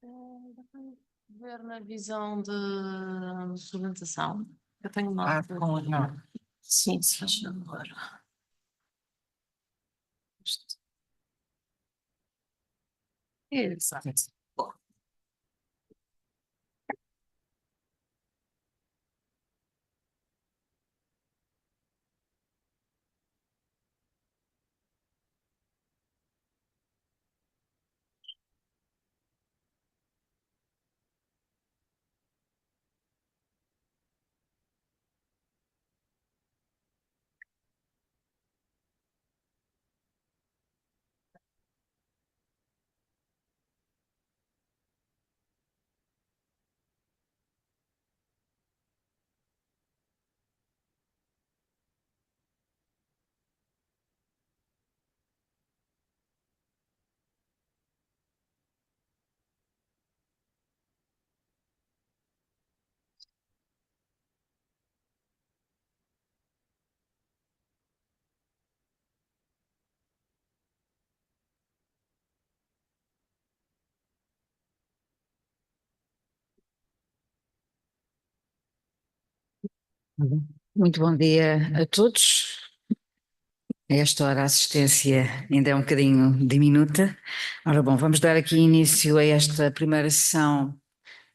Vamos ver na visão de apresentação. Eu tenho Ah, com não. Sim, se faz favor. Exato. Muito bom dia a todos. A esta hora a assistência ainda é um bocadinho diminuta. Ora bom, vamos dar aqui início a esta primeira sessão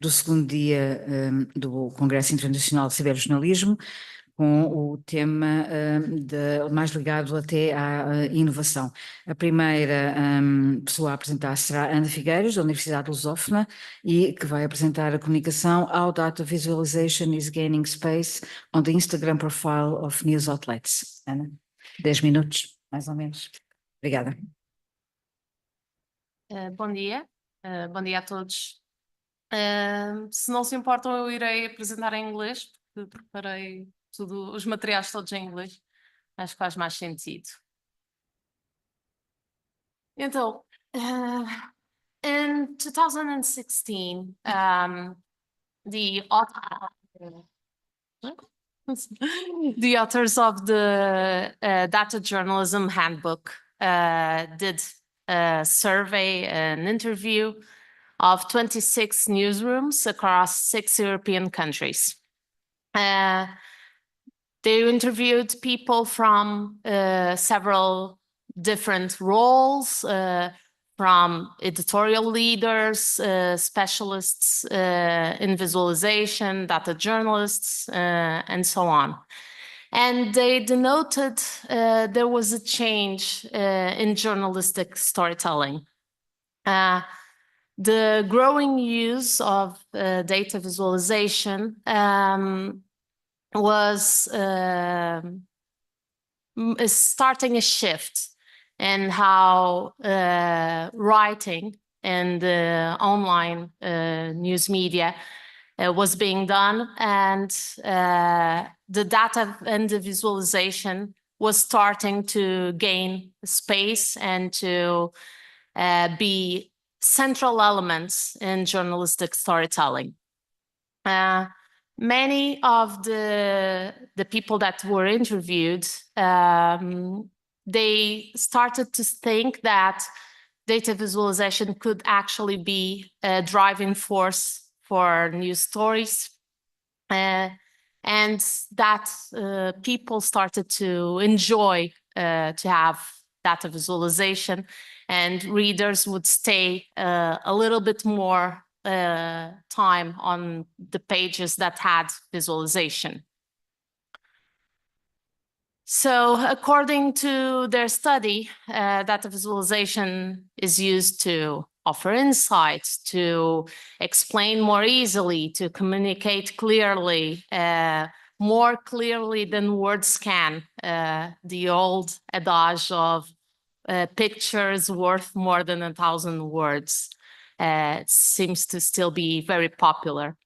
do segundo dia do Congresso Internacional de Ciberjornalismo, com o tema mais ligado até à inovação. A primeira pessoa a apresentar será Ana Figueiras, da Universidade Lusófona, e que vai apresentar a comunicação How Data Visualization is Gaining Space on the Instagram Profile of News Outlets. Ana, 10 minutos, mais ou menos. Obrigada. Bom dia. Bom dia a todos. Se não se importam, eu irei apresentar em inglês, porque preparei os materiais todos em inglês. Acho que faz mais sentido. Então, in 2016, the authors of the Data Journalism Handbook did a survey, an interview of 26 newsrooms across 6 European countries. They interviewed people from several different roles, from editorial leaders, specialists in visualization, data journalists, and so on. And they denoted there was a change in journalistic storytelling. The growing use of data visualization is starting a shift in how writing and online news media was being done, and the data and the visualization was starting to gain space and to be central elements in journalistic storytelling. Many of the people that were interviewed, they started to think that data visualization could actually be a driving force for news stories, and that people started to enjoy to have data visualization, and readers would stay a little bit more time on the pages that had visualization. So according to their study, data visualization is used to offer insights, to explain more easily, to communicate clearly, more clearly than words can. The old adage of pictures worth more than 1,000 words seems to still be very popular.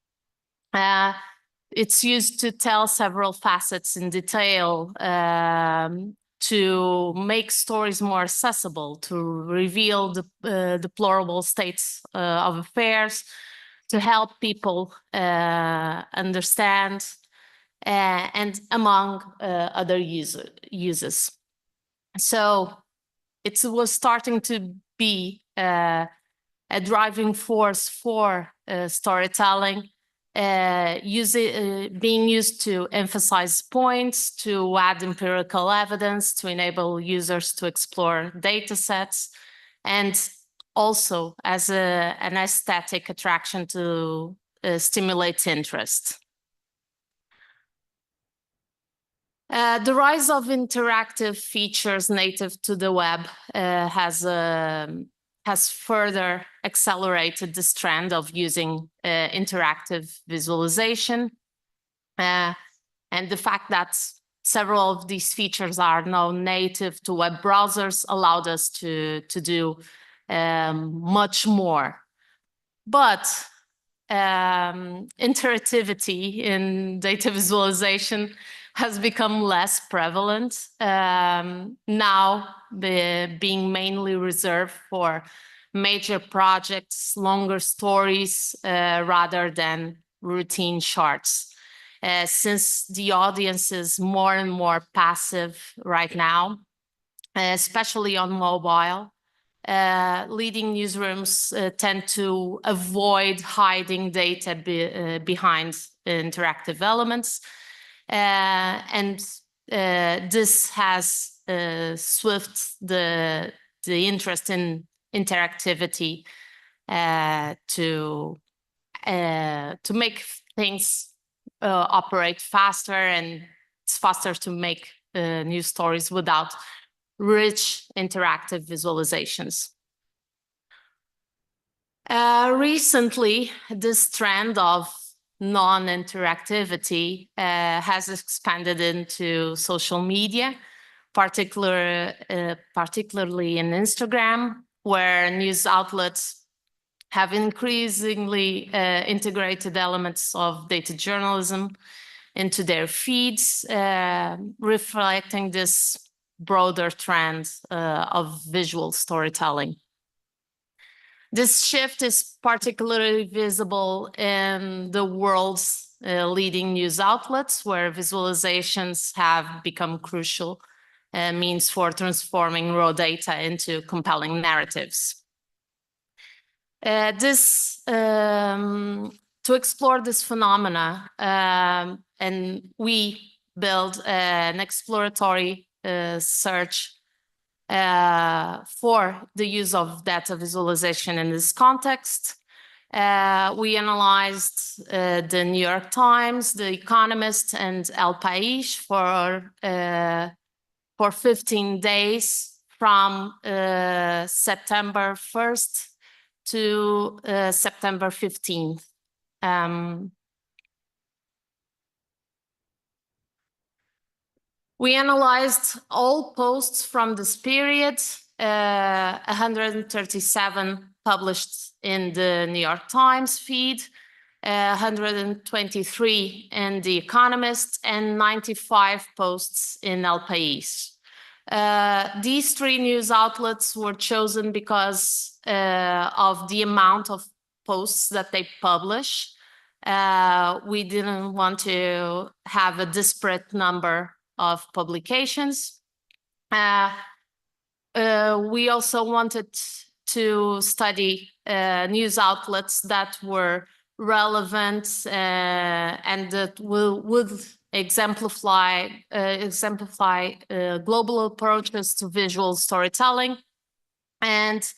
It's used to tell several facets in detail, to make stories more accessible, to reveal the deplorable states of affairs, to help people understand, and among other uses. So it was starting to be a driving force for storytelling, being used to emphasize points, to add empirical evidence, to enable users to explore data sets, and also as an aesthetic attraction to stimulate interest. The rise of interactive features native to the web has further accelerated this trend of using interactive visualization. And the fact that several of these features are now native to web browsers allowed us to do much more. But interactivity in data visualization has become less prevalent, now being mainly reserved for major projects, longer stories, rather than routine shorts. Since the audience is more and more passive right now, especially on mobile, leading newsrooms tend to avoid hiding data behind interactive elements. And this has swifted the interest in interactivity to make things operate faster, and it's faster to make news stories without rich interactive visualizations. Recently, this trend of non-interactivity has expanded into social media, particularly in Instagram, where news outlets have increasingly integrated elements of data journalism into their feeds, reflecting this broader trend of visual storytelling. This shift is particularly visible in the world's leading news outlets, where visualizations have become crucial means for transforming raw data into compelling narratives. To explore this phenomena, and we build an exploratory search for the use of data visualization in this context. We analyzed the New York Times, The Economist, and El País for 15 days from September 1st to September 15th. We analyzed all posts from this period, 137 published in the New York Times feed, 123 in The Economist, and 95 posts in El País. These three news outlets were chosen because of the amount of posts that they publish. We didn't want to have a disparate number of publications. We also wanted to study news outlets that were relevant and that would exemplify global approaches to visual storytelling. And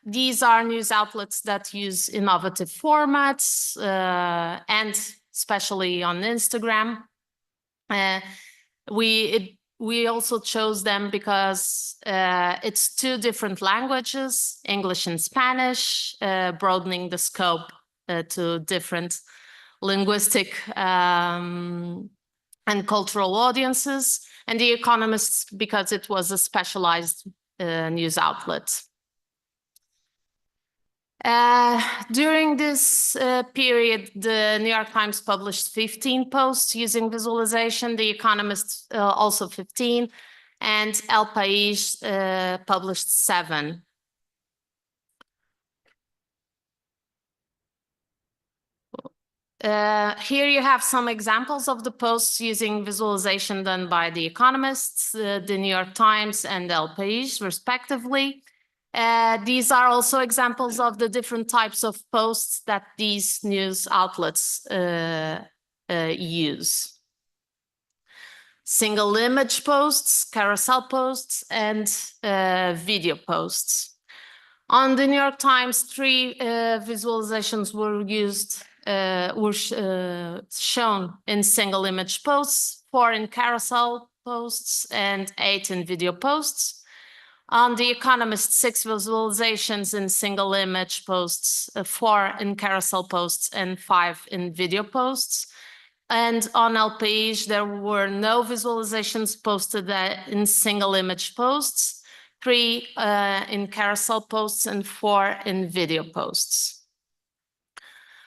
these are news outlets that use innovative formats, and especially on Instagram. We also chose them because it's two different languages, English and Spanish, broadening the scope to different linguistic and cultural audiences, and The Economist because it was a specialized news outlet. During this period, the New York Times published 15 posts using visualization, The Economist also 15, and El País published 7. Here you have some examples of the posts using visualization done by The Economist, the New York Times, and El País, respectively. These are also examples of the different types of posts that these news outlets use. Single image posts, carousel posts, and video posts. On the New York Times, 3 visualizations were used, shown in single image posts, 4 in carousel posts, and 8 in video posts. On The Economist, 6 visualizations in single image posts, 4 in carousel posts, and 5 in video posts. And on El País, there were no visualizations posted in single image posts, 3 in carousel posts, and 4 in video posts.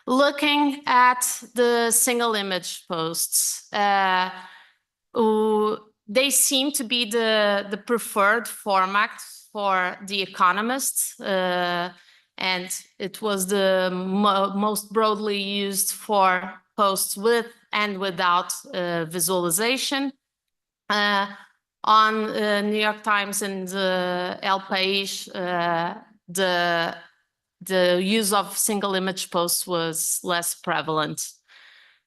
Looking at the single image posts, they seem to be the preferred format for The Economist, and it was the most broadly used for posts with and without visualization. On New York Times and El País, the use of single image posts was less prevalent.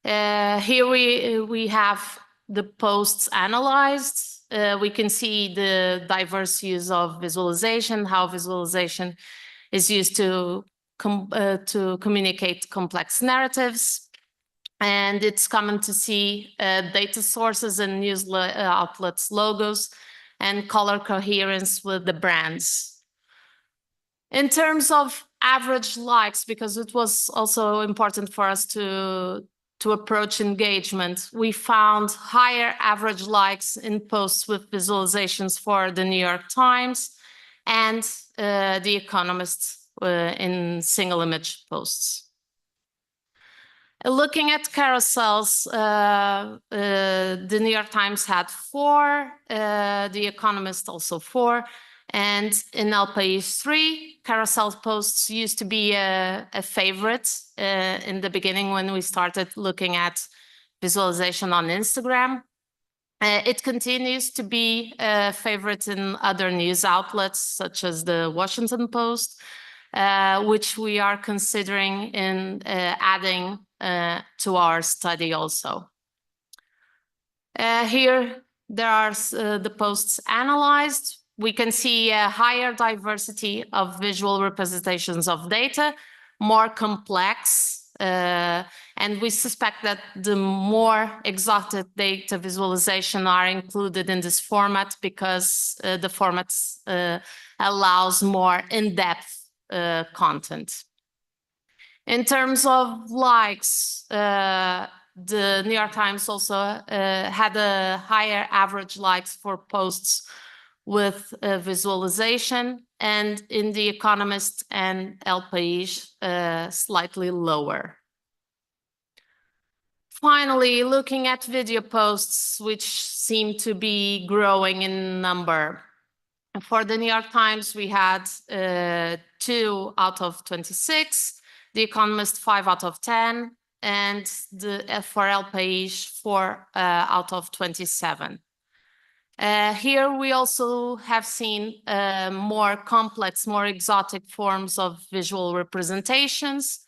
Here we have the posts analyzed. We can see the diverse use of visualization, how visualization is used to communicate complex narratives. And it's common to see data sources and news outlets logos and color coherence with the brands. In terms of average likes, because it was also important for us to approach engagement, we found higher average likes in posts with visualizations for the New York Times and The Economist in single image posts. Looking at carousels, the New York Times had 4, The Economist also 4, and in El País 3. Carousel posts used to be a favorite in the beginning when we started looking at visualization on Instagram. It continues to be a favorite in other news outlets, such as the Washington Post, which we are considering in adding to our study also. Here, there are the posts analyzed. We can see a higher diversity of visual representations of data, more complex, and we suspect that the more exotic data visualization are included in this format because the format allows more in-depth content. In terms of likes, the New York Times also had a higher average likes for posts with visualization, and in The Economist and El País, slightly lower. Finally, looking at video posts, which seem to be growing in number. For the New York Times, we had 2 out of 26, The Economist 5 out of 10, and for El País 4 out of 27. Here we also have seen more complex, more exotic forms of visual representations,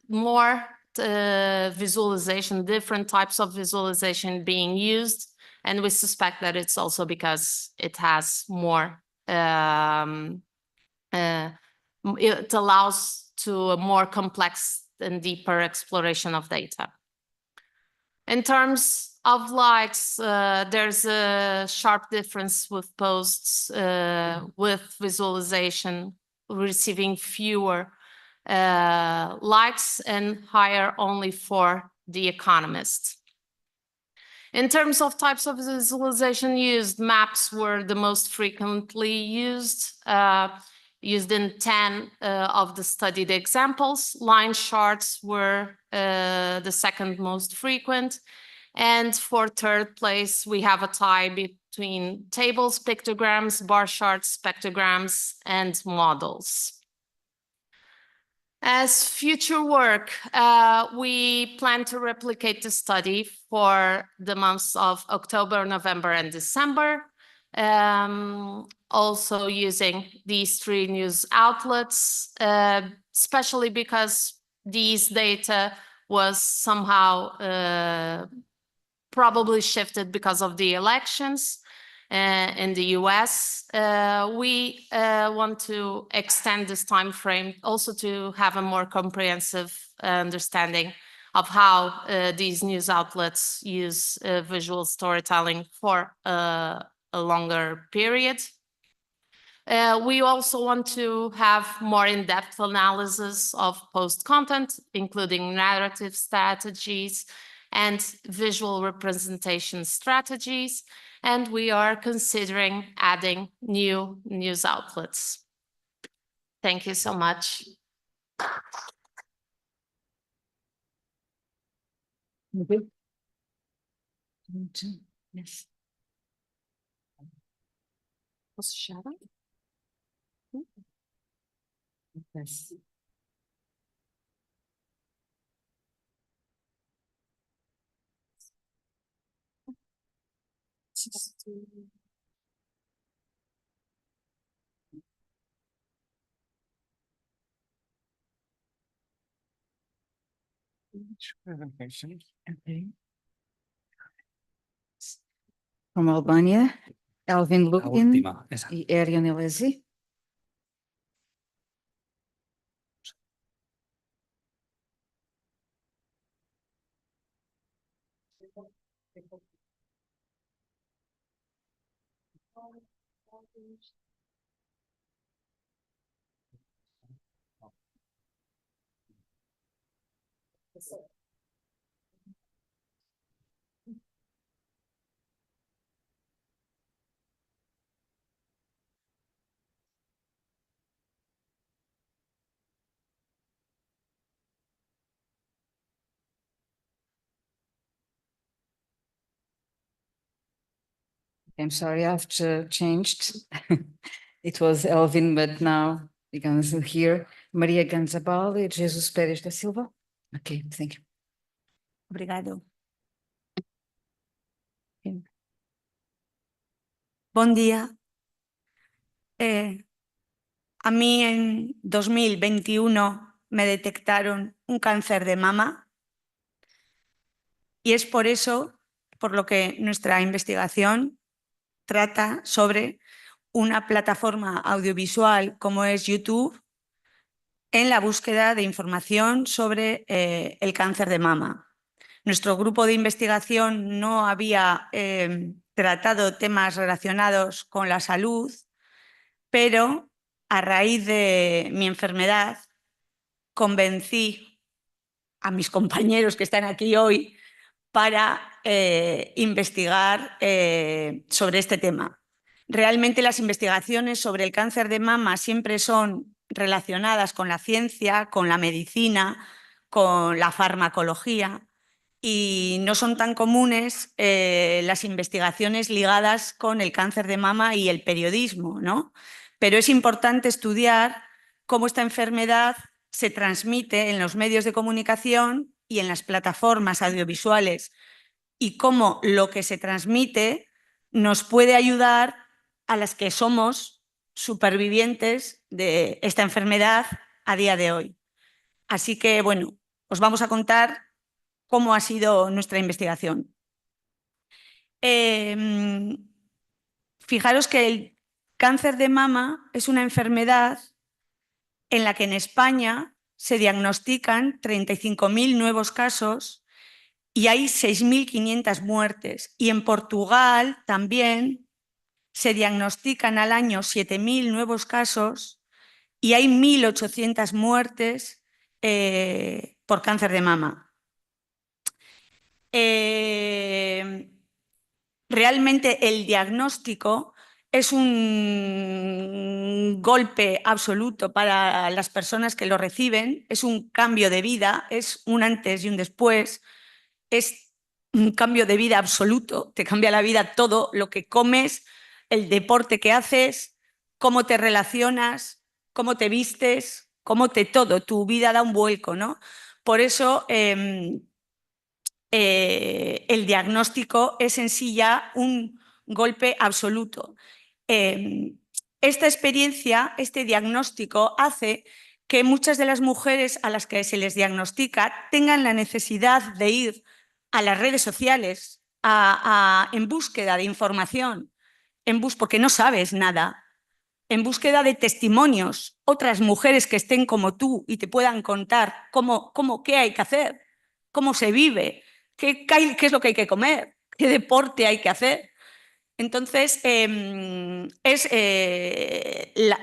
more visualization, different types of visualization being used. And we suspect that it's also because it has more, it allows to a more complex and deeper exploration of data. In terms of likes, there's a sharp difference with posts with visualization receiving fewer likes and higher only for The Economist. In terms of types of visualization used, maps were the most frequently used, used in 10 of the studied examples. Line charts were the second most frequent. And for third place, we have a tie between tables, pictograms, bar charts, spectrograms, and models. As future work, we plan to replicate the study for the months of October, November, and December. also using these three news outlets, especially because these data was somehow probably shifted because of the elections in the US. We want to extend this time frame also to have a more comprehensive understanding of how these news outlets use visual storytelling for a longer period. We also want to have more in-depth analysis of post content, including narrative strategies and visual representation strategies, and we are considering adding new news outlets. Thank you so much. Yes. Posso fechar? Yes. Okay. From Albania, Elvin Lukin y Arion Elezi. I'm sorry, I've changed. It was Elvin, but now we're going to hear Maria Ganzabal e Jesus Pérez da Silva. Okay, thank you. Obrigado. Buen día. A mí en 2021 me detectaron un cáncer de mama y es por eso por lo que nuestra investigación trata sobre una plataforma audiovisual como es YouTube en la búsqueda de información sobre el cáncer de mama. Nuestro grupo de investigación no había tratado temas relacionados con la salud, pero a raíz de mi enfermedad convencí a mis compañeros que están aquí hoy para investigar sobre este tema. Realmente las investigaciones sobre el cáncer de mama siempre son relacionadas con la ciencia, con la medicina, con la farmacología, y no son tan comunes las investigaciones ligadas con el cáncer de mama y el periodismo, ¿no? Pero es importante estudiar cómo esta enfermedad se transmite en los medios de comunicación y en las plataformas audiovisuales y cómo lo que se transmite nos puede ayudar a las que somos supervivientes de esta enfermedad a día de hoy. Así que, bueno, os vamos a contar cómo ha sido nuestra investigación. Fijaros que el cáncer de mama es una enfermedad en la que en España se diagnostican 35.000 nuevos casos y hay 6.500 muertes. Y en Portugal también se diagnostican al año 7.000 nuevos casos y hay 1.800 muertes por cáncer de mama. Realmente el diagnóstico es un golpe absoluto para las personas que lo reciben, es un cambio de vida, es un antes y un después, es un cambio de vida absoluto, te cambia la vida todo, lo que comes, el deporte que haces, cómo te relacionas, cómo te vistes, todo, tu vida da un vuelco, ¿no? Por eso el diagnóstico es en sí ya un golpe absoluto. esta experiencia, este diagnóstico, hace que muchas de las mujeres a las que se les diagnostica tengan la necesidad de ir a las redes sociales en búsqueda de información, porque no sabes nada, en búsqueda de testimonios, otras mujeres que estén como tú y te puedan contar qué hay que hacer, cómo se vive, qué es lo que hay que comer, qué deporte hay que hacer. Entonces,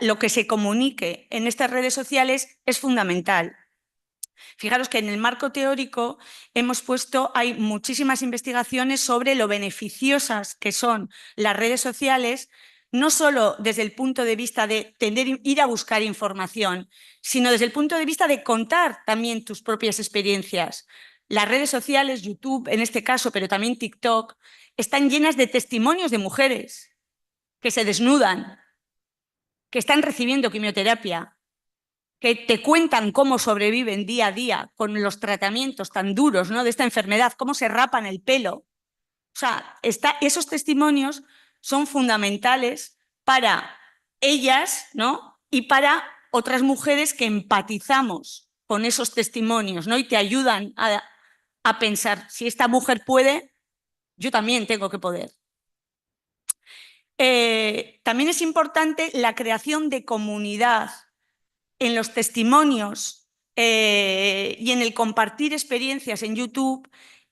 lo que se comunique en estas redes sociales es fundamental. Fijaros que en el marco teórico hay muchísimas investigaciones sobre lo beneficiosas que son las redes sociales, no solo desde el punto de vista de ir a buscar información, sino desde el punto de vista de contar también tus propias experiencias. Las redes sociales, YouTube en este caso, pero también TikTok, están llenas de testimonios de mujeres que se desnudan, que están recibiendo quimioterapia, que te cuentan cómo sobreviven día a día con los tratamientos tan duros, ¿no?, de esta enfermedad, cómo se rapan el pelo. O sea, esos testimonios son fundamentales para ellas, ¿no?, y para otras mujeres que empatizamos con esos testimonios, ¿no?, y te ayudan a pensar, si esta mujer puede, yo también tengo que poder. También es importante la creación de comunidad en los testimonios y en el compartir experiencias en YouTube.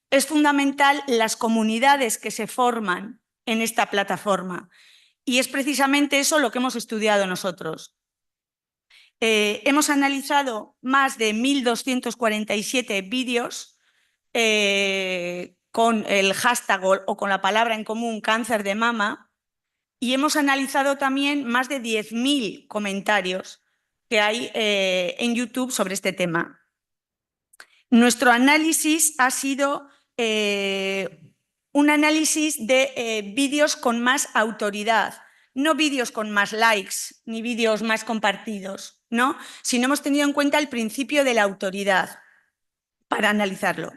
Es fundamental las comunidades que se forman en esta plataforma. Y es precisamente eso lo que hemos estudiado nosotros. Hemos analizado más de 1.247 vídeos con el hashtag o con la palabra en común cáncer de mama, y hemos analizado también más de 10.000 comentarios que hay en YouTube sobre este tema. Nuestro análisis ha sido un análisis de vídeos con más autoridad, no vídeos con más likes ni vídeos más compartidos, ¿no?, sino hemos tenido en cuenta el principio de la autoridad para analizarlo.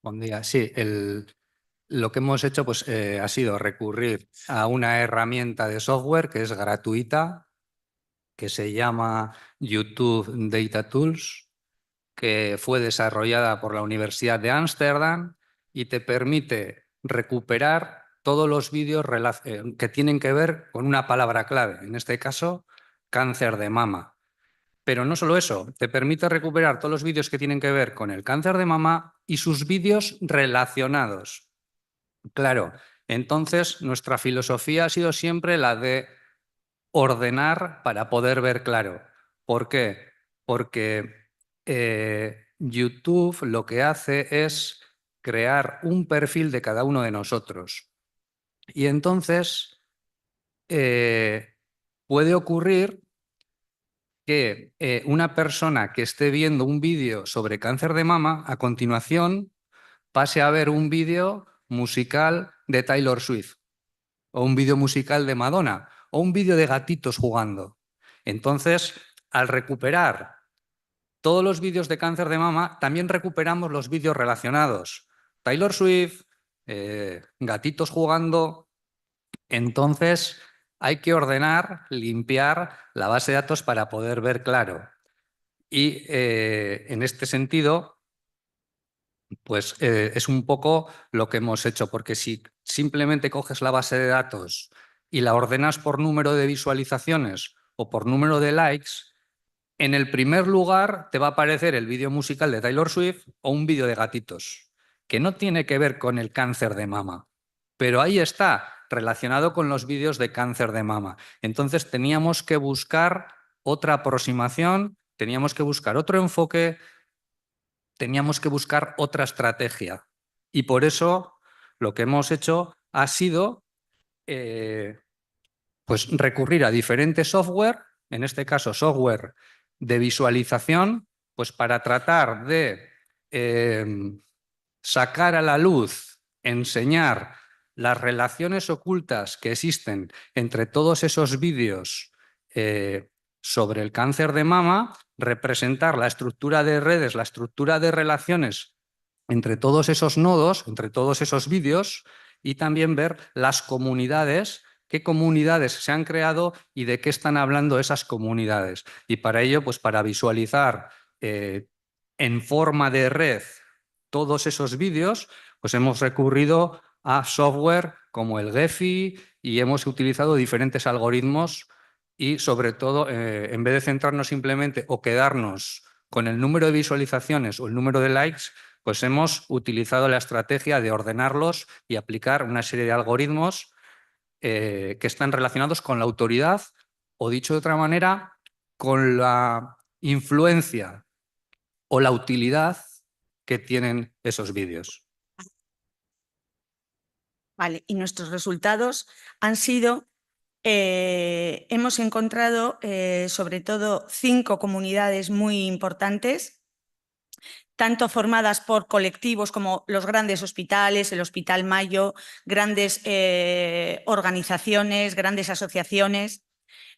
Buen día. Sí, lo que hemos hecho pues, ha sido recurrir a una herramienta de software que es gratuita, que se llama YouTube Data Tools, que fue desarrollada por la Universidad de Ámsterdam y te permite recuperar todos los vídeos que tienen que ver con una palabra clave, en este caso, cáncer de mama. Pero no solo eso, te permite recuperar todos los vídeos que tienen que ver con el cáncer de mama y sus vídeos relacionados. Claro, entonces nuestra filosofía ha sido siempre la de ordenar para poder ver claro. ¿Por qué? Porque YouTube lo que hace es crear un perfil de cada uno de nosotros. Y entonces puede ocurrir que una persona que esté viendo un vídeo sobre cáncer de mama, a continuación pase a ver un vídeo musical de Taylor Swift, o un vídeo musical de Madonna, o un vídeo de gatitos jugando. Entonces, al recuperar todos los vídeos de cáncer de mama, también recuperamos los vídeos relacionados. Taylor Swift, gatitos jugando. Entonces, hay que ordenar, limpiar la base de datos para poder ver claro. Y en este sentido, pues es un poco lo que hemos hecho, porque si simplemente coges la base de datos y la ordenas por número de visualizaciones o por número de likes, en el primer lugar te va a aparecer el vídeo musical de Taylor Swift o un vídeo de gatitos, que no tiene que ver con el cáncer de mama, pero ahí está, relacionado con los vídeos de cáncer de mama. Entonces teníamos que buscar otra aproximación, teníamos que buscar otro enfoque, teníamos que buscar otra estrategia. Y por eso lo que hemos hecho ha sido pues recurrir a diferentes software, en este caso software de visualización, pues para tratar de sacar a la luz, enseñar las relaciones ocultas que existen entre todos esos vídeos sobre el cáncer de mama, representar la estructura de redes, la estructura de relaciones entre todos esos nodos, entre todos esos vídeos, y también ver las comunidades qué comunidades se han creado y de qué están hablando esas comunidades. Y para ello, pues para visualizar en forma de red todos esos vídeos, pues hemos recurrido a software como el Gephi y hemos utilizado diferentes algoritmos y sobre todo, en vez de centrarnos simplemente o quedarnos con el número de visualizaciones o el número de likes, pues hemos utilizado la estrategia de ordenarlos y aplicar una serie de algoritmos que están relacionados con la autoridad o, dicho de otra manera, con la influencia o la utilidad que tienen esos vídeos. Vale, y nuestros resultados han sido, hemos encontrado sobre todo 5 comunidades muy importantes, tanto formadas por colectivos como los grandes hospitales, el Hospital Mayo, grandes organizaciones, grandes asociaciones.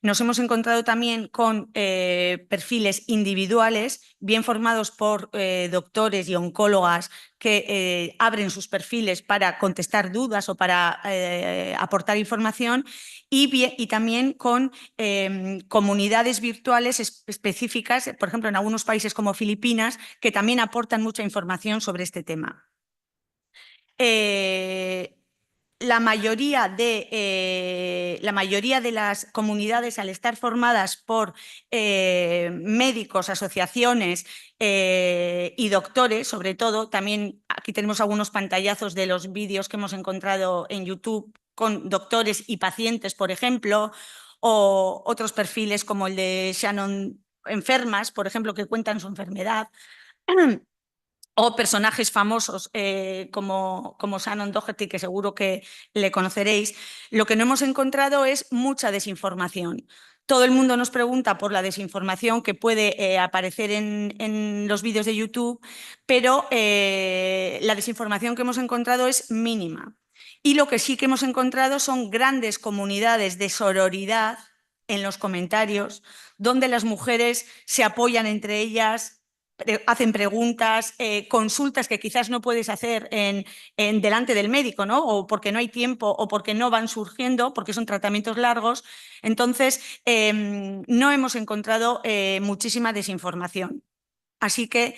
Nos hemos encontrado también con perfiles individuales, bien formados por doctores y oncólogas que abren sus perfiles para contestar dudas o para aportar información, y también con comunidades virtuales específicas, por ejemplo, en algunos países como Filipinas, que también aportan mucha información sobre este tema. La mayoría de las comunidades, al estar formadas por médicos, asociaciones y doctores, sobre todo, también aquí tenemos algunos pantallazos de los vídeos que hemos encontrado en YouTube con doctores y pacientes, por ejemplo, o otros perfiles como el de Shannon Enfermas, por ejemplo, que cuentan su enfermedad. O personajes famosos como Shannon Doherty, que seguro que le conoceréis. Lo que no hemos encontrado es mucha desinformación. Todo el mundo nos pregunta por la desinformación que puede aparecer en los vídeos de YouTube, pero la desinformación que hemos encontrado es mínima. Y lo que sí que hemos encontrado son grandes comunidades de sororidad en los comentarios, donde las mujeres se apoyan entre ellas, hacen preguntas, consultas que quizás no puedes hacer delante del médico, ¿no? O porque no hay tiempo o porque no van surgiendo, porque son tratamientos largos. Entonces, no hemos encontrado muchísima desinformación. Así que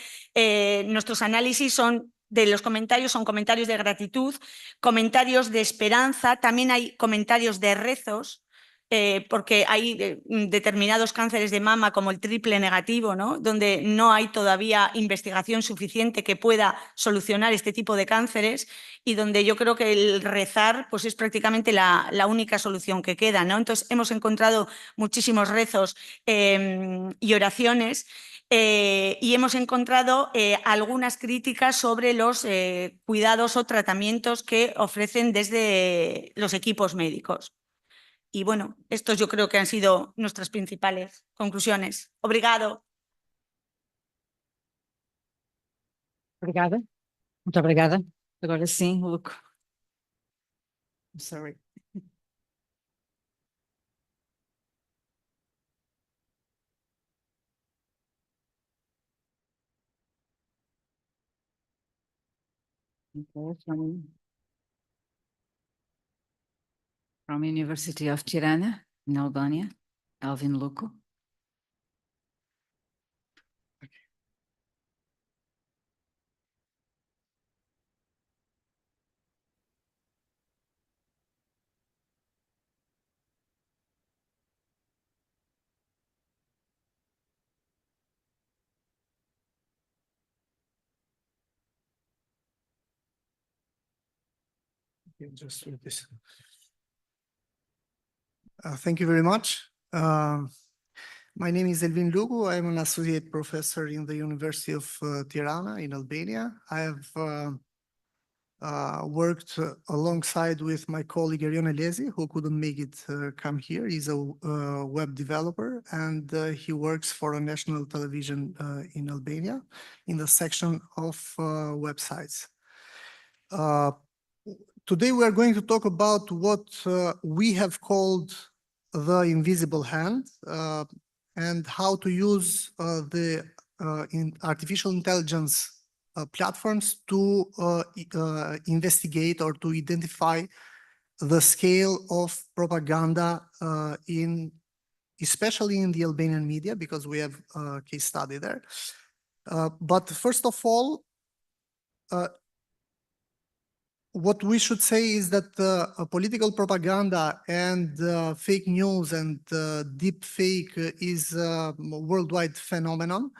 nuestros análisis de los comentarios son comentarios de gratitud, comentarios de esperanza, también hay comentarios de rezos, porque hay determinados cánceres de mama como el triple negativo, ¿no? Donde no hay todavía investigación suficiente que pueda solucionar este tipo de cánceres y donde yo creo que el rezar pues, es prácticamente la única solución que queda, ¿no? Entonces hemos encontrado muchísimos rezos y oraciones. Y hemos encontrado algunas críticas sobre los cuidados o tratamientos que ofrecen desde los equipos médicos. Y bueno, estos yo creo que han sido nuestras principales conclusiones. Obrigado. Obrigada. Muito obrigada. Agora sim, Luco. I'm sorry. Okay, from University of Tirana, in Albania, Alvin Luco. Just with this. Thank you very much. My name is Elvin Lugu. I'm an associate professor in the University of Tirana in Albania. I have worked alongside with my colleague Arione Lesi, who couldn't make it come here. He's a web developer, and he works for a national television in Albania in the section of websites. Today we are going to talk about what we have called the invisible hand and how to use the artificial intelligence platforms to investigate or to identify the scale of propaganda especially in the Albanian media, because we have a case study there. But first of all, what we should say is that political propaganda and fake news and deep fake is a worldwide phenomenon.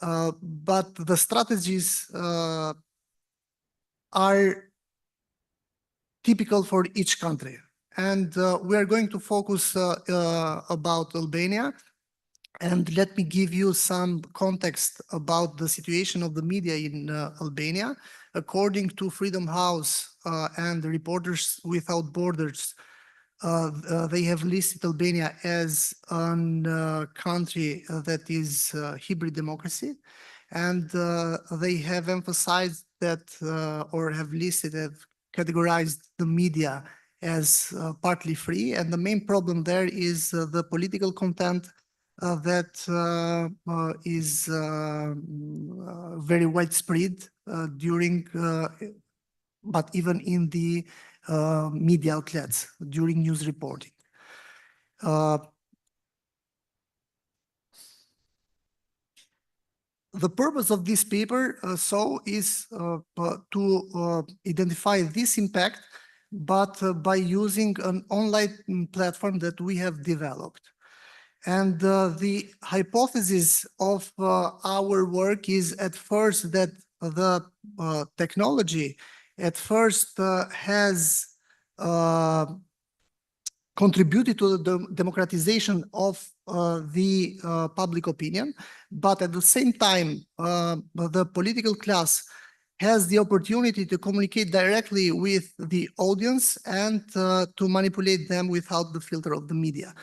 But the strategies are typical for each country. And we are going to focus about Albania. And let me give you some context about the situation of the media in Albania. According to Freedom House and Reporters Without Borders, they have listed Albania as a country that is hybrid democracy. And they have emphasized that, or have listed, have categorized the media as partly free. And the main problem there is the political content that is very widespread during, but even in the media outlets during news reporting. The purpose of this paper is to identify this impact, but by using an online platform that we have developed. And the hypothesis of our work is at first that the technology at first has contributed to the democratization of the public opinion, but at the same time, the political class has the opportunity to communicate directly with the audience and to manipulate them without the filter of the media.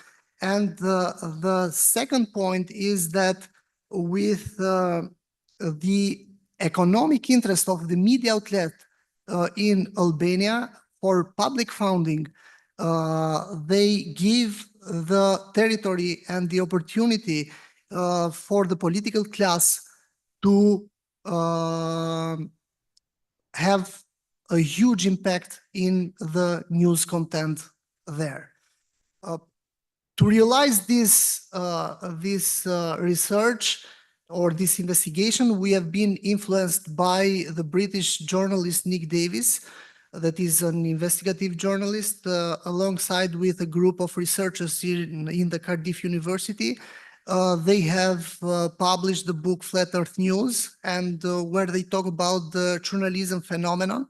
And the second point is that with the economic interest of the media outlet in Albania for public funding, they give the territory and the opportunity for the political class to have a huge impact in the news content there. To realize this research or this investigation, we have been influenced by the British journalist Nick Davis, that is an investigative journalist, alongside with a group of researchers here in the Cardiff University. They have published the book Flat Earth News, and where they talk about the journalism phenomenon,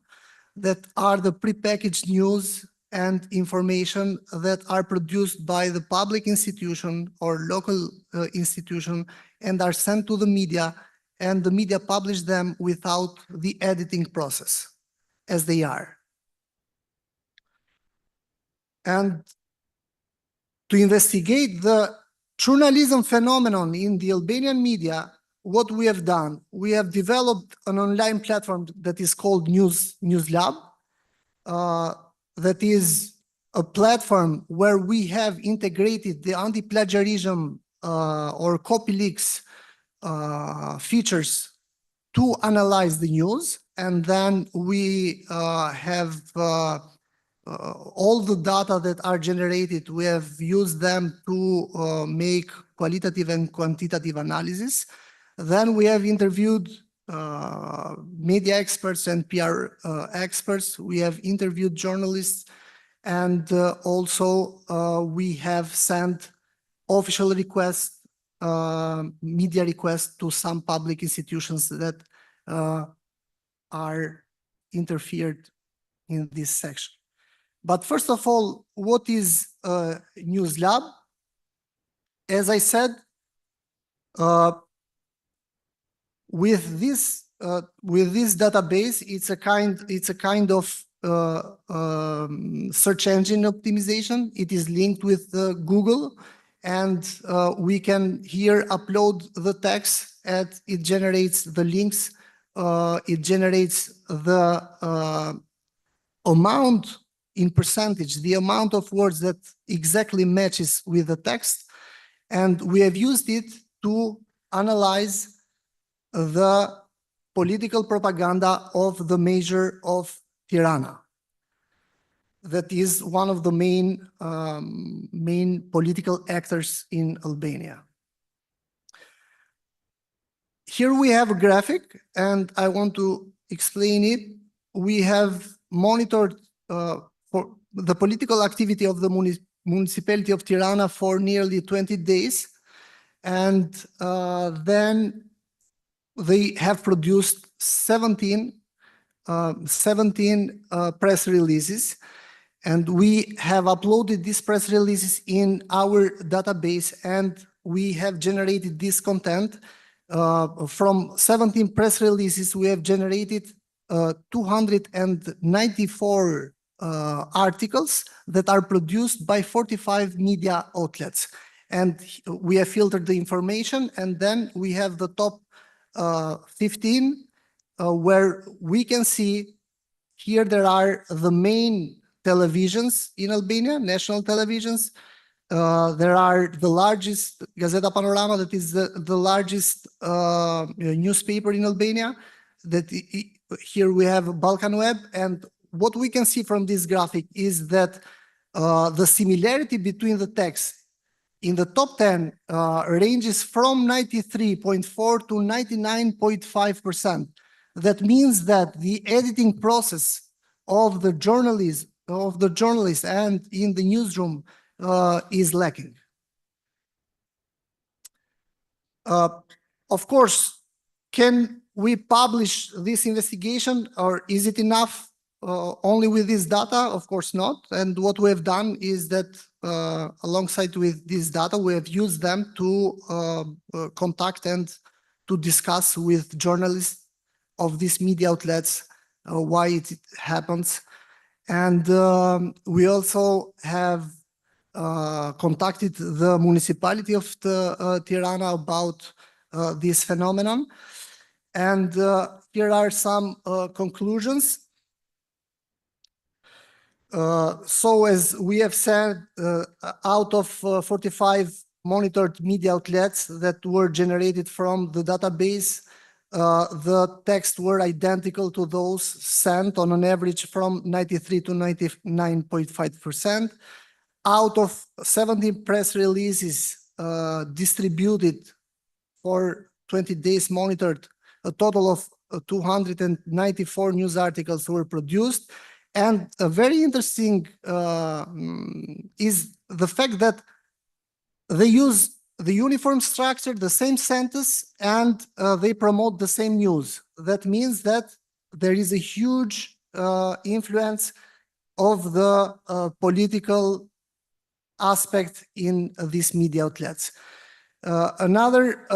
that are the prepackaged news and information that are produced by the public institution or local institution and are sent to the media, and the media publish them without the editing process, as they are. And to investigate the journalism phenomenon in the Albanian media, what we have done, we have developed an online platform that is called News Lab. That is a platform where we have integrated the anti-plagiarism or copy leaks features to analyze the news. And then we have all the data that are generated, we have used them to make qualitative and quantitative analysis. Then we have interviewed media experts and PR experts. We have interviewed journalists, and also we have sent official requests, media requests to some public institutions that are interfered in this section. But first of all, what is News Lab? As I said, with this database, it's a kind of search engine optimization. It is linked with Google, and we can here upload the text, and it generates the links. It generates the amount in percentage, the amount of words that exactly matches with the text. And we have used it to analyze the political propaganda of the mayor of Tirana. that is one of the main political actors in Albania. Here we have a graphic, and I want to explain it. We have monitored for the political activity of the municipality of Tirana for nearly 20 days, and then they have produced 17 press releases, and we have uploaded these press releases in our database, and we have generated this content. From 17 press releases, we have generated 294 articles that are produced by 45 media outlets. And we have filtered the information, and then we have the top 15 where we can see here there are the main televisions in Albania, national televisions. There are the largest, Gazeta Panorama, that is the largest newspaper in Albania. Here we have Balkan Web, and what we can see from this graphic is that the similarity between the text in the top 10 ranges from 93.4 to 99.5%. That means that the editing process of the journalists and in the newsroom is lacking. Of course, can we publish this investigation, or is it enough only with this data? Of course not. And what we have done is that alongside with this data, we have used them to contact and to discuss with journalists of these media outlets why it happens. And we also have contacted the municipality of Tirana about this phenomenon. And here are some conclusions. So as we have said, out of 45 monitored media outlets that were generated from the database, the texts were identical to those sent on an average from 93 to 99.5%. Out of 17 press releases distributed for 20 days monitored, a total of 294 news articles were produced. And a very interesting is the fact that they use the uniform structure, the same sentence, and they promote the same news. That means that there is a huge influence of the political aspect in these media outlets. Another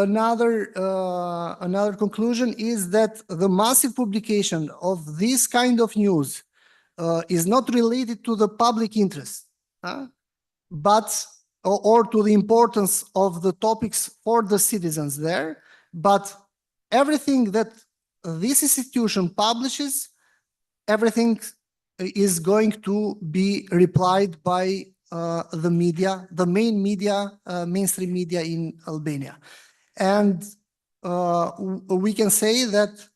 conclusion is that the massive publication of this kind of news is not related to the public interest, but or to the importance of the topics for the citizens there, but everything that this institution publishes, everything is going to be replied by the media, the main media, mainstream media in Albania. And we can say that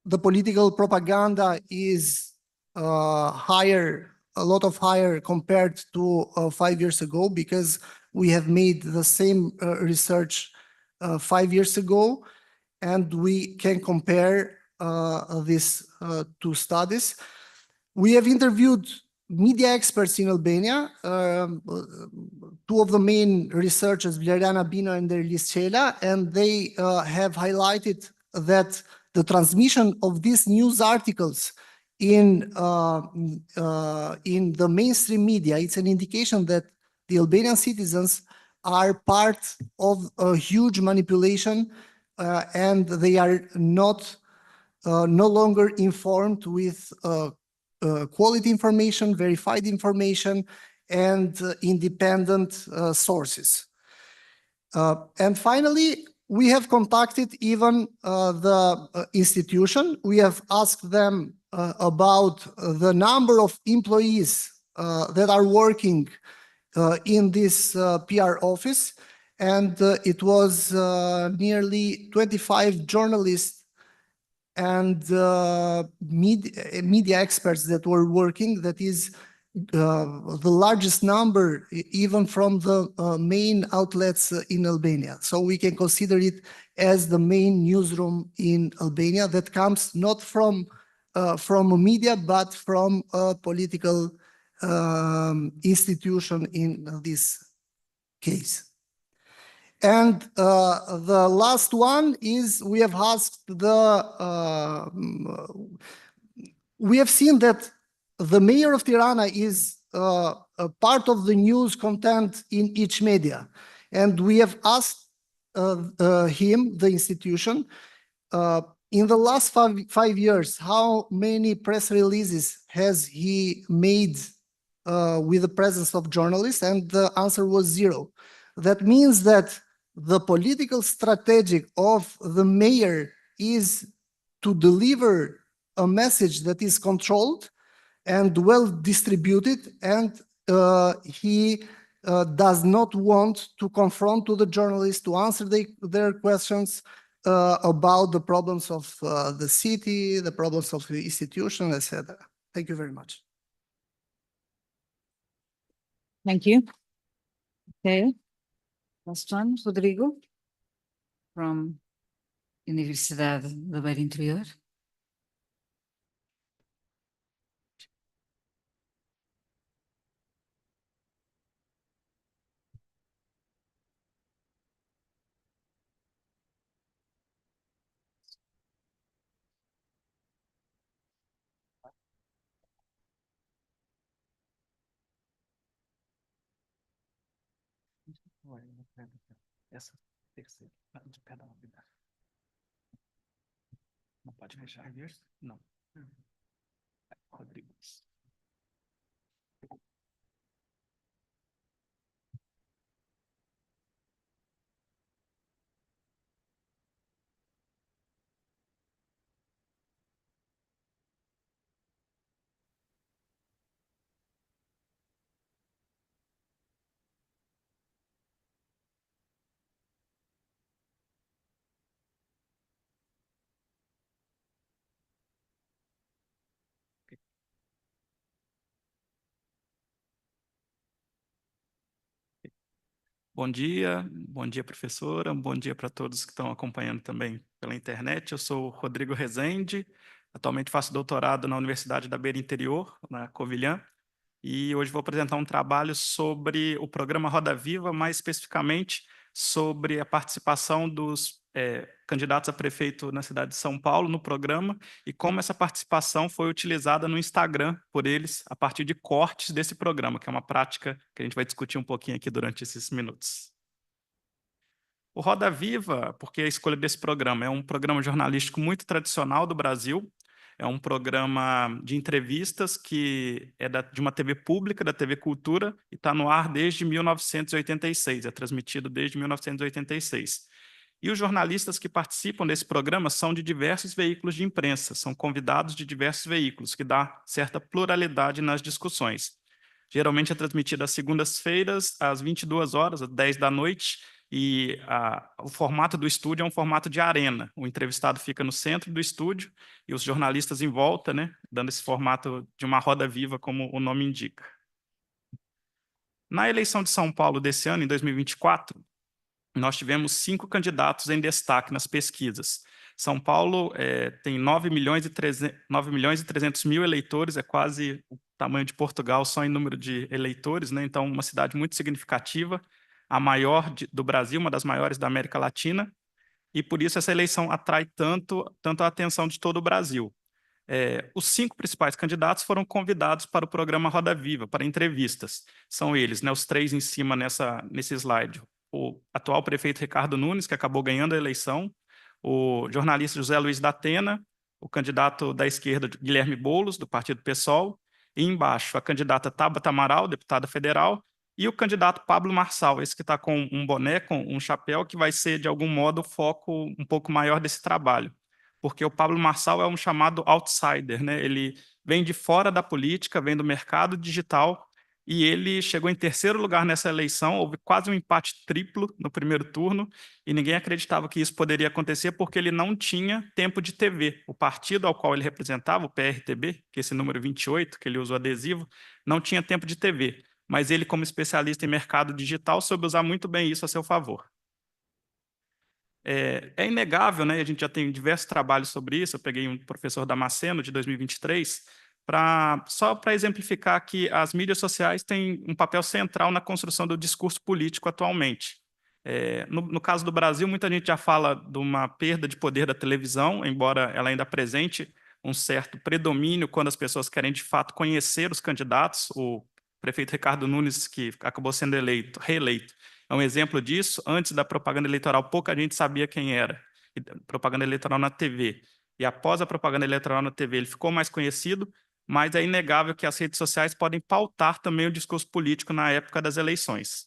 the political propaganda is higher, a lot of higher compared to 5 years ago, because we have made the same research 5 years ago, and we can compare these two studies. We have interviewed media experts in Albania, two of the main researchers, Vlerana Bino and Derlis Cela, and they have highlighted that the transmission of these news articles in the mainstream media, it's an indication that the Albanian citizens are part of a huge manipulation, and they are no longer informed with quality information, verified information, and independent sources. And finally, we have contacted even the institution. We have asked them about the number of employees that are working in this PR office, and it was nearly 25 journalists and media experts that were working. That is the largest number, even from the main outlets in Albania. So we can consider it as the main newsroom in Albania that comes not from a media, but from a political institution in this case. And the last one is we have asked we have seen that the mayor of Tirana is a part of the news content in each media. And we have asked him, the institution, in the last 5 years, how many press releases has he made with the presence of journalists? And the answer was 0. That means that the political strategy of the mayor is to deliver a message that is controlled and well distributed, and he does not want to confront to the journalists, to answer their questions about the problems of the city, the problems of the institution, etc. Thank you very much. Thank you. Okay. Last one, Rodrigo, from Universidade da Beira Interior. Essa terceira, de cada unidade. Não pode fechar. Não. Rodrigo. Bom dia, professora, bom dia para todos que estão acompanhando também pela internet. Eu sou o Rodrigo Rezende, atualmente faço doutorado na Universidade da Beira Interior, na Covilhã, e hoje vou apresentar um trabalho sobre o programa Roda Viva, mais especificamente sobre a participação dos candidatos a prefeito na cidade de São Paulo no programa e como essa participação foi utilizada no Instagram por eles a partir de cortes desse programa, que é uma prática que a gente vai discutir um pouquinho aqui durante esses minutos. O Roda Viva, porque a escolha desse programa, é um programa jornalístico muito tradicional do Brasil, é um programa de entrevistas que é de uma TV pública, da TV Cultura, e está no ar desde 1986, é transmitido desde 1986. E os jornalistas que participam desse programa são de diversos veículos de imprensa, são convidados de diversos veículos, que dá certa pluralidade nas discussões. Geralmente é transmitido às segundas-feiras, às 22 horas, às 10 da noite, e o formato do estúdio é um formato de arena. O entrevistado fica no centro do estúdio e os jornalistas em volta, né, dando esse formato de uma roda viva, como o nome indica. Na eleição de São Paulo desse ano, em 2024, nós tivemos 5 candidatos em destaque nas pesquisas. São Paulo tem 9 milhões e 300 mil eleitores, é quase o tamanho de Portugal só em número de eleitores, né? Então, uma cidade muito significativa, a maior do Brasil, uma das maiores da América Latina, e por isso essa eleição atrai tanto a atenção de todo o Brasil. Os 5 principais candidatos foram convidados para o programa Roda Viva, para entrevistas. São eles, né, os 3 em cima nesse slide. O atual prefeito Ricardo Nunes, que acabou ganhando a eleição, o jornalista José Luiz da Atena, o candidato da esquerda Guilherme Boulos, do Partido PSOL, e embaixo a candidata Tabata Amaral, deputada federal, e o candidato Pablo Marçal, esse que está com um boné, com um chapéu, que vai ser, de algum modo, o foco um pouco maior desse trabalho. Porque o Pablo Marçal é um chamado outsider, né? Ele vem de fora da política, vem do mercado digital, e ele chegou em terceiro lugar nessa eleição. Houve quase um empate triplo no primeiro turno, e ninguém acreditava que isso poderia acontecer porque ele não tinha tempo de TV. O partido ao qual ele representava, o PRTB, que é esse número 28, que ele usa o adesivo, não tinha tempo de TV. Mas ele, como especialista em mercado digital, soube usar muito bem isso a seu favor. É inegável, né? A gente já tem diversos trabalhos sobre isso. Eu peguei um professor Damasceno, de 2023, só para exemplificar que as mídias sociais têm um papel central na construção do discurso político atualmente. No caso do Brasil, muita gente já fala de uma perda de poder da televisão, embora ela ainda apresente um certo predomínio quando as pessoas querem, de fato, conhecer os candidatos. O prefeito Ricardo Nunes, que acabou sendo reeleito, é um exemplo disso. Antes da propaganda eleitoral, pouca gente sabia quem era. Propaganda eleitoral na TV. E após a propaganda eleitoral na TV, ele ficou mais conhecido, mas é inegável que as redes sociais podem pautar também o discurso político na época das eleições.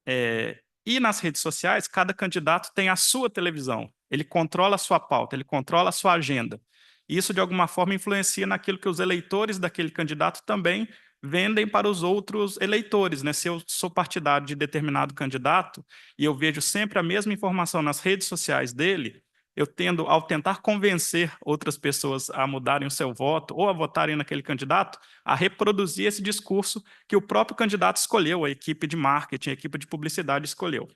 E nas redes sociais, cada candidato tem a sua televisão. Ele controla a sua pauta, ele controla a sua agenda. Isso, de alguma forma, influencia naquilo que os eleitores daquele candidato também vendem para os outros eleitores, né? Se eu sou partidário de determinado candidato e eu vejo sempre a mesma informação nas redes sociais dele, eu tendo, ao tentar convencer outras pessoas a mudarem o seu voto ou a votarem naquele candidato, a reproduzir esse discurso que o próprio candidato escolheu, a equipe de marketing, a equipe de publicidade escolheu.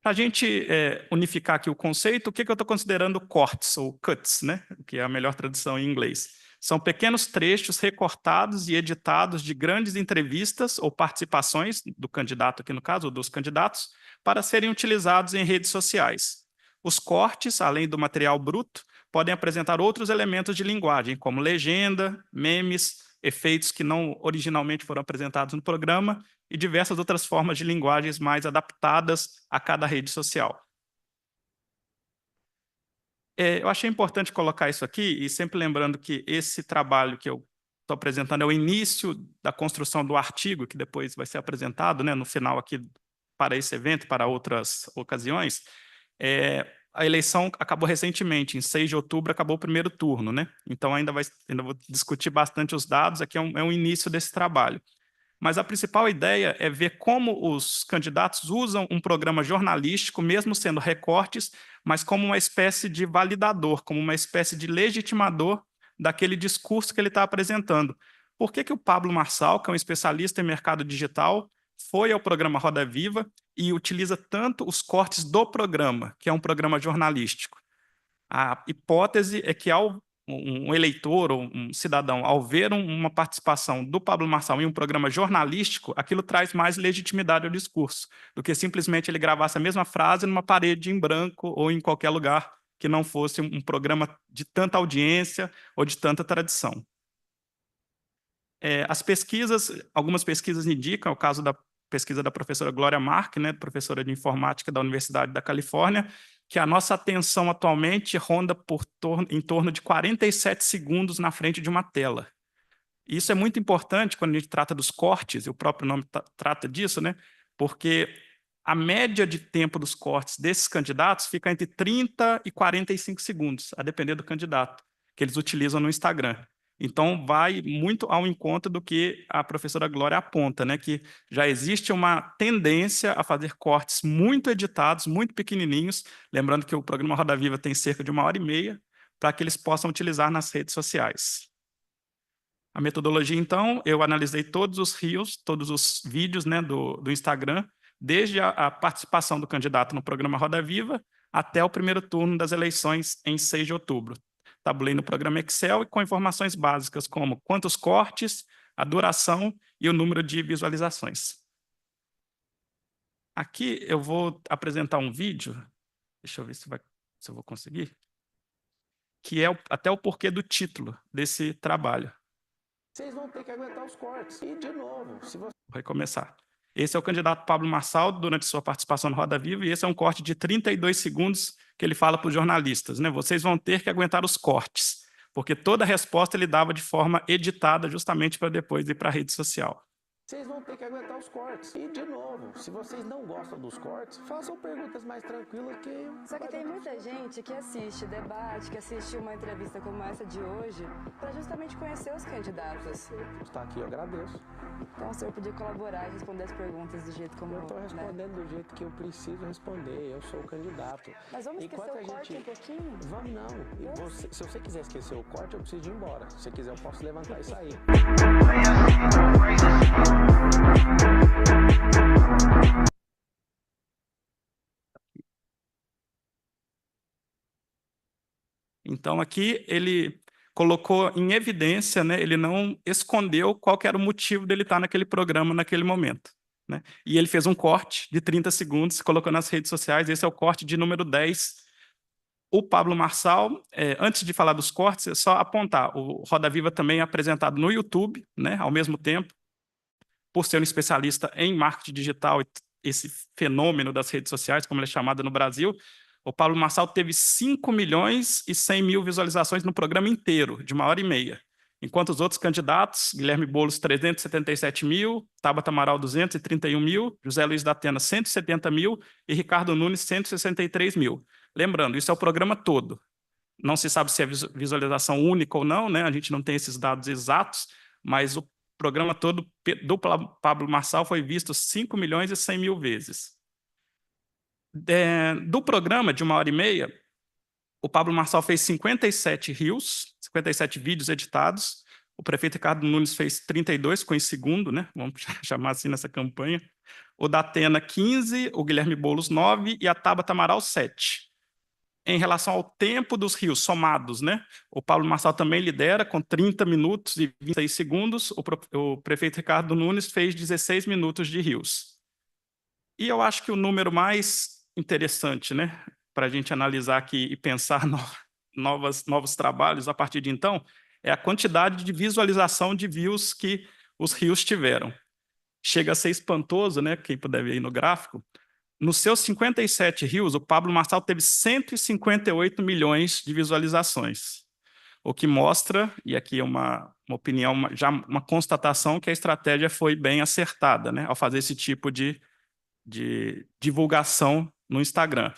Para a gente unificar aqui o conceito, o que eu estou considerando cortes, ou cuts, né? Que é a melhor tradução em inglês. São pequenos trechos recortados e editados de grandes entrevistas ou participações do candidato, aqui no caso, ou dos candidatos, para serem utilizados em redes sociais. Os cortes, além do material bruto, podem apresentar outros elementos de linguagem, como legenda, memes, efeitos que não originalmente foram apresentados no programa e diversas outras formas de linguagens mais adaptadas a cada rede social. Eu achei importante colocar isso aqui, e sempre lembrando que esse trabalho que eu estou apresentando é o início da construção do artigo, que depois vai ser apresentado, né, no final aqui para esse evento, para outras ocasiões. A eleição acabou recentemente, em 6 de outubro acabou o primeiro turno, né? Então ainda vou discutir bastante os dados, aqui é um início desse trabalho. Mas a principal ideia é ver como os candidatos usam um programa jornalístico, mesmo sendo recortes, mas como uma espécie de validador, como uma espécie de legitimador daquele discurso que ele está apresentando. Por que o Pablo Marçal, que é um especialista em mercado digital, foi ao programa Roda Viva e utiliza tanto os cortes do programa, que é um programa jornalístico? A hipótese é que um eleitor ou um cidadão, ao ver uma participação do Pablo Marçal em um programa jornalístico, aquilo traz mais legitimidade ao discurso, do que simplesmente ele gravasse a mesma frase numa parede em branco ou em qualquer lugar que não fosse um programa de tanta audiência ou de tanta tradição. As pesquisas, algumas pesquisas indicam, é o caso da pesquisa da professora Glória Mark, né, professora de informática da Universidade da Califórnia, que a nossa atenção atualmente ronda em torno de 47 segundos na frente de uma tela. Isso é muito importante quando a gente trata dos cortes, e o próprio nome trata disso, né? Porque a média de tempo dos cortes desses candidatos fica entre 30 e 45 segundos, a depender do candidato, que eles utilizam no Instagram. Então, vai muito ao encontro do que a professora Glória aponta, né? Que já existe uma tendência a fazer cortes muito editados, muito pequenininhos, lembrando que o programa Roda Viva tem cerca de 1h30, para que eles possam utilizar nas redes sociais. A metodologia, então, eu analisei todos os reels, todos os vídeos, né, do Instagram, desde a participação do candidato no programa Roda Viva até o primeiro turno das eleições em 6 de outubro. Tabulei no programa Excel e com informações básicas como quantos cortes, a duração e o número de visualizações. Aqui eu vou apresentar um vídeo, deixa eu ver se eu vou conseguir, que é até o porquê do título desse trabalho. Vocês vão ter que aguentar os cortes. E, de novo, se você... Vou recomeçar. Esse é o candidato Pablo Marçal, durante sua participação no Roda Viva, e esse é um corte de 32 segundos que ele fala para os jornalistas, né? Vocês vão ter que aguentar os cortes, porque toda a resposta ele dava de forma editada, justamente para depois ir para a rede social. Vocês vão ter que aguentar os cortes. E, de novo, se vocês não gostam dos cortes, façam perguntas mais tranquilas que... Só que tem muita gente que assiste debate, que assiste uma entrevista como essa de hoje, para justamente conhecer os candidatos. Está aqui, eu agradeço. Então o senhor podia colaborar e responder as perguntas do jeito como... Eu estou respondendo do jeito que eu preciso responder, eu sou o candidato. Mas vamos esquecer o corte um pouquinho? Vamos não. Se você quiser esquecer o corte, eu preciso ir embora. Se você quiser, eu posso levantar e sair. Então, aqui ele colocou em evidência, né, ele não escondeu qual que era o motivo dele estar naquele programa naquele momento. Né? E ele fez um corte de 30 segundos, colocou nas redes sociais, esse é o corte de número 10. O Pablo Marçal, antes de falar dos cortes, é só apontar, o Roda Viva também é apresentado no YouTube, né, ao mesmo tempo, por ser um especialista em marketing digital, esse fenômeno das redes sociais, como ele é chamado no Brasil, o Pablo Marçal teve 5.100.000 visualizações no programa inteiro, de 1h30. Enquanto os outros candidatos, Guilherme Boulos, 377.000, Tabata Amaral, 231.000, José Luiz da Atena, 170.000 e Ricardo Nunes, 163.000. Lembrando, isso é o programa todo. Não se sabe se é visualização única ou não, né? A gente não tem esses dados exatos, mas o programa todo do Pablo Marçal foi visto 5.100.000 vezes. Do programa de 1h30, o Pablo Marçal fez 57 reels, 57 vídeos editados. O prefeito Ricardo Nunes fez 32, ficou em segundo, né? Vamos chamar assim nessa campanha. O da Atena, 15, o Guilherme Boulos, 9 e a Tabata Amaral, 7. Em relação ao tempo dos rios somados, né? O Pablo Marçal também lidera com 30 minutos e 26 segundos. O prefeito Ricardo Nunes fez 16 minutos de rios. E eu acho que o número mais interessante, né, para a gente analisar aqui e pensar novos trabalhos a partir de então, é a quantidade de visualização de views que os rios tiveram. Chega a ser espantoso, né? Quem puder ver aí no gráfico. Nos seus 57 rios, o Pablo Marçal teve 158 milhões de visualizações, o que mostra, e aqui é uma opinião, já uma constatação, que a estratégia foi bem acertada, né, ao fazer esse tipo de divulgação no Instagram.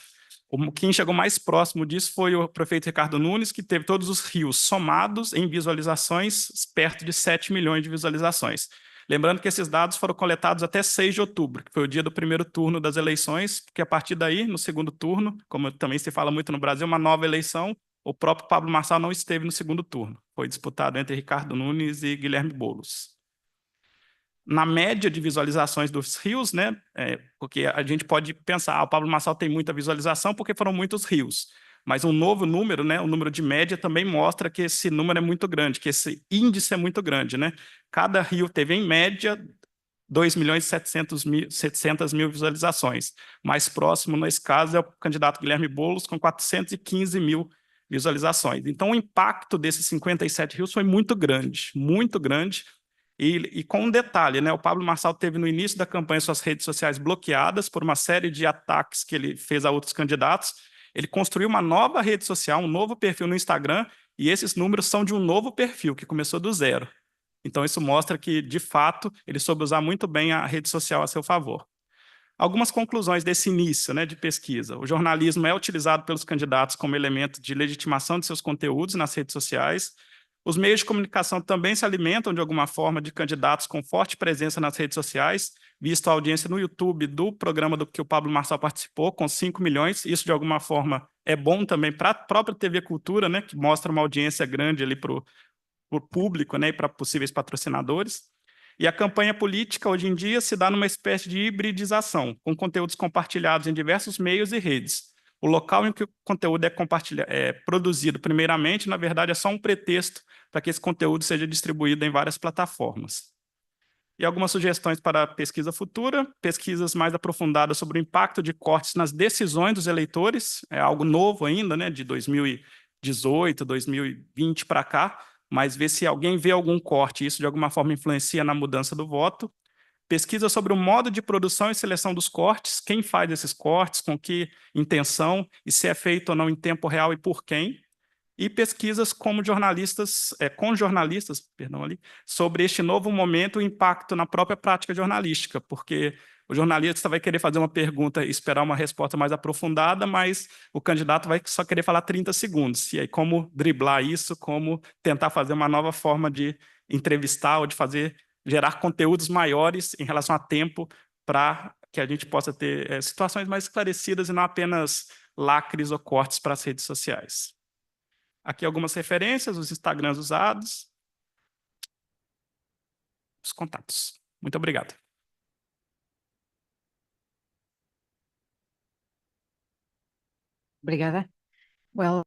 Quem chegou mais próximo disso foi o prefeito Ricardo Nunes, que teve todos os rios somados em visualizações, perto de 7 milhões de visualizações. Lembrando que esses dados foram coletados até 6 de outubro, que foi o dia do primeiro turno das eleições, porque a partir daí, no segundo turno, como também se fala muito no Brasil, uma nova eleição, o próprio Pablo Marçal não esteve no segundo turno. Foi disputado entre Ricardo Nunes e Guilherme Boulos. Na média de visualizações dos rios, né, porque a gente pode pensar, o Pablo Marçal tem muita visualização porque foram muitos rios. Mas um novo número, né, o número de média, também mostra que esse número é muito grande, que esse índice é muito grande. Né? Cada rio teve, em média, 2.700.000 visualizações. Mais próximo, nesse caso, é o candidato Guilherme Boulos, com 415.000 visualizações. Então, o impacto desses 57 rios foi muito grande, muito grande. E com um detalhe, né, o Pablo Marçal teve no início da campanha suas redes sociais bloqueadas por uma série de ataques que ele fez a outros candidatos. Ele construiu uma nova rede social, um novo perfil no Instagram, e esses números são de um novo perfil, que começou do zero. Então, isso mostra que, de fato, ele soube usar muito bem a rede social a seu favor. Algumas conclusões desse início, né, de pesquisa. O jornalismo é utilizado pelos candidatos como elemento de legitimação de seus conteúdos nas redes sociais. Os meios de comunicação também se alimentam, de alguma forma, de candidatos com forte presença nas redes sociais, visto a audiência no YouTube do programa do que o Pablo Marçal participou, com 5 milhões. Isso, de alguma forma, é bom também para a própria TV Cultura, né, que mostra uma audiência grande ali para o público, né, e para possíveis patrocinadores. E a campanha política, hoje em dia, se dá numa espécie de hibridização, com conteúdos compartilhados em diversos meios e redes. O local em que o conteúdo é produzido, primeiramente, na verdade, é só um pretexto para que esse conteúdo seja distribuído em várias plataformas. E algumas sugestões para a pesquisa futura, pesquisas mais aprofundadas sobre o impacto de cortes nas decisões dos eleitores, é algo novo ainda, né, de 2018, 2020 para cá, mas ver se alguém vê algum corte, isso de alguma forma influencia na mudança do voto. Pesquisa sobre o modo de produção e seleção dos cortes, quem faz esses cortes, com que intenção, e se é feito ou não em tempo real e por quem. e pesquisas com jornalistas, perdão, ali, sobre este novo momento, o impacto na própria prática jornalística, porque o jornalista vai querer fazer uma pergunta e esperar uma resposta mais aprofundada, mas o candidato vai só querer falar 30 segundos. E aí, como driblar isso, como tentar fazer uma nova forma de entrevistar ou de gerar conteúdos maiores em relação a tempo para que a gente possa ter situações mais esclarecidas e não apenas lacres ou cortes para as redes sociais. Aqui algumas referências, os Instagrams usados, os contatos. Muito obrigado. Obrigada. Well,